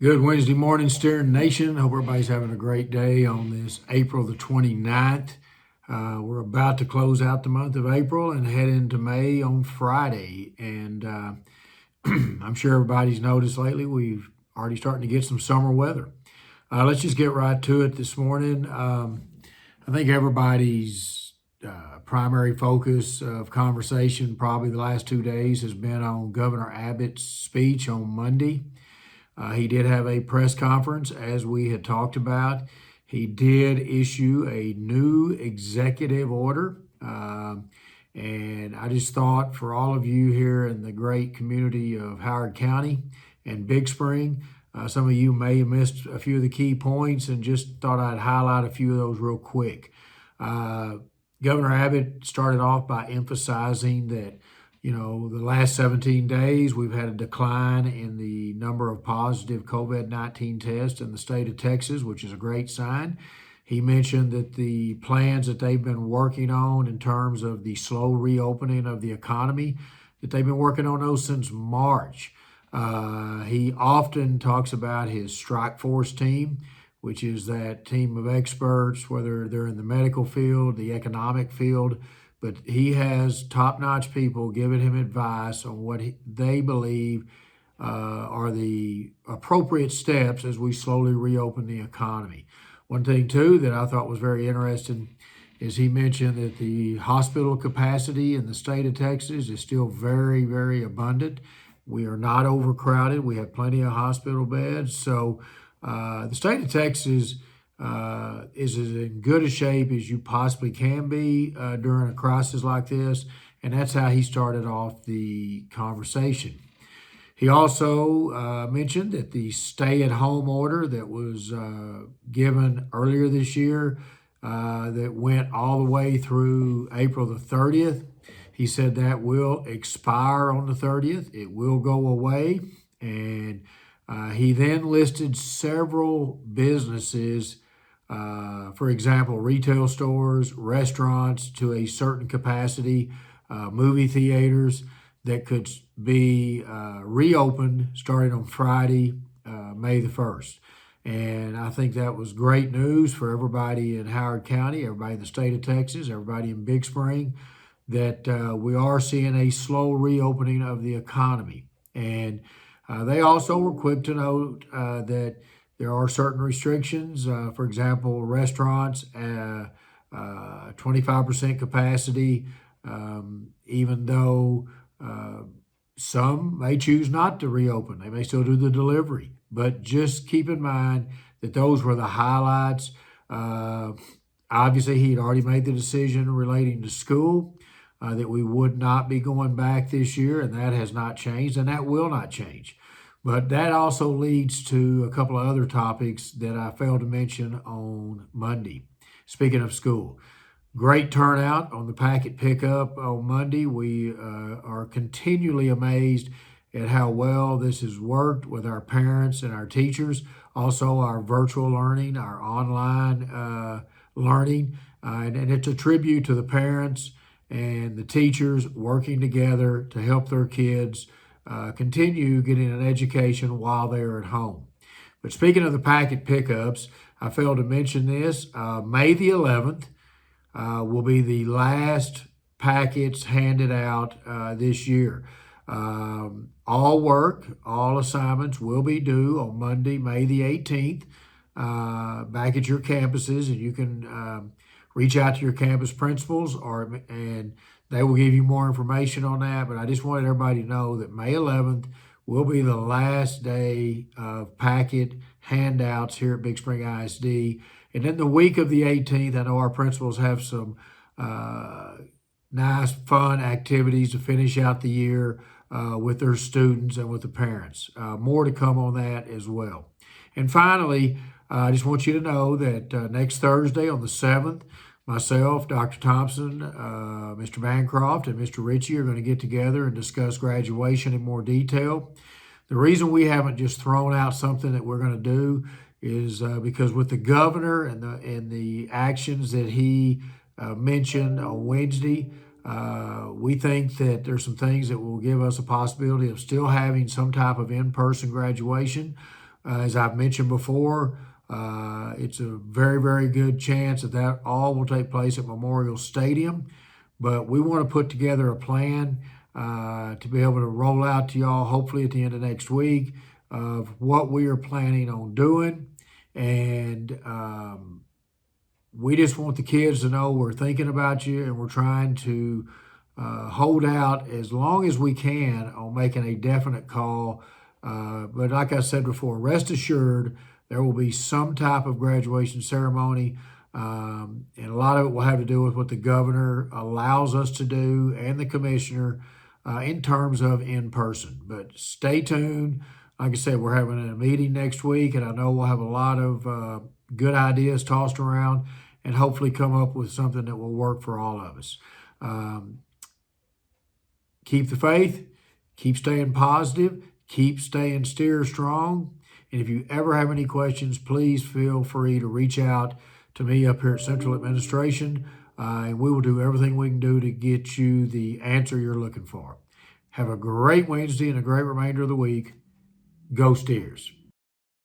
Good Wednesday morning, Steering Nation. Hope everybody's having a great day on this April the 29th. We're about to close out the month of April and head into May on Friday. And I'm sure everybody's noticed lately we've already starting to get some summer weather. Let's just get right to it this morning. I think everybody's primary focus of conversation probably the last 2 days has been on Governor Abbott's speech on Monday. He did have a press conference, as we had talked about. He did issue a new executive order. And I just thought for all of you here in the great community of Howard County and Big Spring, some of you may have missed a few of the key points and just thought I'd highlight a few of those real quick. Governor Abbott started off by emphasizing that the last 17 days, we've had a decline in the number of positive COVID-19 tests in the state of Texas, which is a great sign. He mentioned that the plans that they've been working on in terms of the slow reopening of the economy, that they've been working on those since March. He often talks about his strike force team, which is that team of experts, whether they're in the medical field, the economic field, but he has top-notch people giving him advice on what they believe are the appropriate steps as we slowly reopen the economy. One thing, too, that I thought was very interesting is he mentioned that the hospital capacity in the state of Texas is still very, very abundant. We are not overcrowded. We have plenty of hospital beds. So the state of Texas is as in good a shape as you possibly can be during a crisis like this. And that's how he started off the conversation. He also mentioned that the stay-at-home order that was given earlier this year that went all the way through April the 30th, he said that will expire on the 30th. It will go away. And he then listed several businesses, for example, retail stores, restaurants to a certain capacity, movie theaters that could be reopened starting on Friday, May the 1st. And I think that was great news for everybody in Howard County, everybody in the state of Texas, everybody in Big Spring, that we are seeing a slow reopening of the economy. And they also were quick to note that there are certain restrictions. For example, restaurants, 25% capacity, even though some may choose not to reopen. They may still do the delivery. But just keep in mind that those were the highlights. Obviously, he'd already made the decision relating to school that we would not be going back this year, and that has not changed, and that will not change. But that also leads to a couple of other topics that I failed to mention on Monday. Speaking of school, great turnout on the packet pickup on Monday. We are continually amazed at how well this has worked with our parents and our teachers. Also, our virtual learning, our online learning. And it's a tribute to the parents and the teachers working together to help their kids continue getting an education while they're at home. But speaking of the packet pickups, I failed to mention this. May the 11th will be the last packets handed out this year. All work, all assignments will be due on Monday, May the 18th, back at your campuses, and you can reach out to your campus principals and they will give you more information on that. But I just wanted everybody to know that May 11th will be the last day of packet handouts here at Big Spring ISD. And then the week of the 18th, I know our principals have some nice, fun activities to finish out the year with their students and with the parents. More to come on that as well. And finally, I just want you to know that next Thursday on the 7th, myself, Dr. Thompson, Mr. Bancroft, and Mr. Ritchie are going to get together and discuss graduation in more detail. The reason we haven't just thrown out something that we're going to do is because with the governor and the actions that he mentioned on Wednesday, we think that there's some things that will give us a possibility of still having some type of in-person graduation. As I've mentioned before, it's a very, very good chance that all will take place at Memorial Stadium. But we want to put together a plan to be able to roll out to y'all, hopefully at the end of next week, of what we are planning on doing. And we just want the kids to know we're thinking about you, and we're trying to hold out as long as we can on making a definite call. But like I said before, rest assured there will be some type of graduation ceremony. And a lot of it will have to do with what the governor allows us to do and the commissioner in terms of in person. But stay tuned. Like I said, we're having a meeting next week, and I know we'll have a lot of good ideas tossed around and hopefully come up with something that will work for all of us. Keep the faith, keep staying positive, keep staying steer strong. And if you ever have any questions, please feel free to reach out to me up here at Central Administration, and we will do everything we can do to get you the answer you're looking for. Have a great Wednesday and a great remainder of the week. Go Steers.